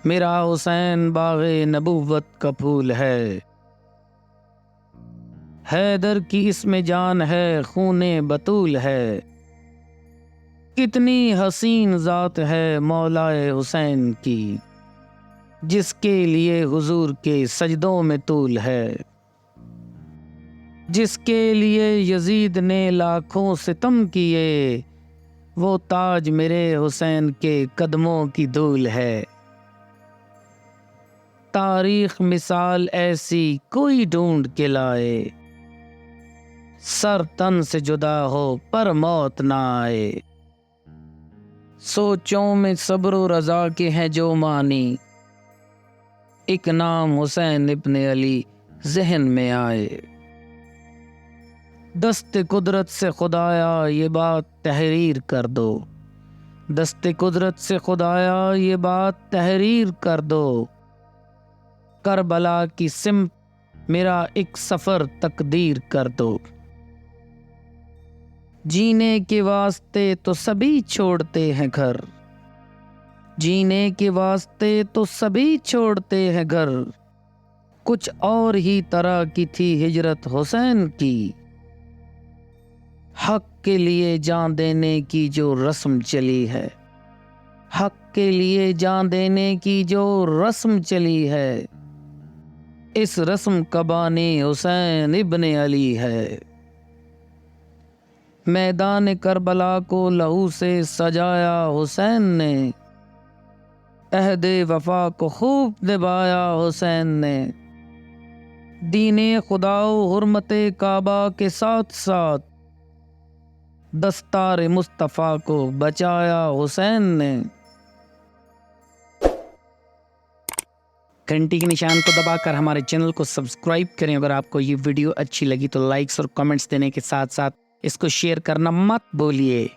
میرا حسین باغ نبوت کا پھول ہے، حیدر کی اس میں جان ہے، خون بطول ہے، کتنی حسین ذات ہے مولا حسین کی، جس کے لیے حضور کے سجدوں میں طول ہے، جس کے لیے یزید نے لاکھوں ستم کیے، وہ تاج میرے حسین کے قدموں کی دھول ہے۔ تاریخ مثال ایسی کوئی ڈھونڈ کے لائے، سر تن سے جدا ہو پر موت نہ آئے، سوچوں میں صبر و رضا کے ہیں جو مانی، ایک نام حسین ابن علی ذہن میں آئے۔ دست قدرت سے خدایا یہ بات تحریر کر دو، دست قدرت سے خدایا یہ بات تحریر کر دو، کربلا کی سمت میرا ایک سفر تقدیر کر دو۔ جینے کے واسطے تو سبھی چھوڑتے ہیں گھر، جینے کے واسطے تو سبھی چھوڑتے ہیں گھر، کچھ اور ہی طرح کی تھی ہجرت حسین کی، حق کے لیے جان دینے کی جو رسم چلی ہے، حق کے لیے جان دینے کی جو رسم چلی ہے، اس رسم کا بانی حسین ابن علی ہے۔ میدان کربلا کو لہو سے سجایا حسین نے، عہد وفا کو خوب نبھایا حسین نے، دین خدا و حرمت کعبہ کے ساتھ ساتھ دستار مصطفیٰ کو بچایا حسین نے۔ گھنٹی کے نشان کو دبا کر ہمارے چینل کو سبسکرائب کریں۔ اگر آپ کو یہ ویڈیو اچھی لگی تو لائکس اور کمنٹس دینے کے ساتھ ساتھ اس کو شیئر کرنا مت بھولیے۔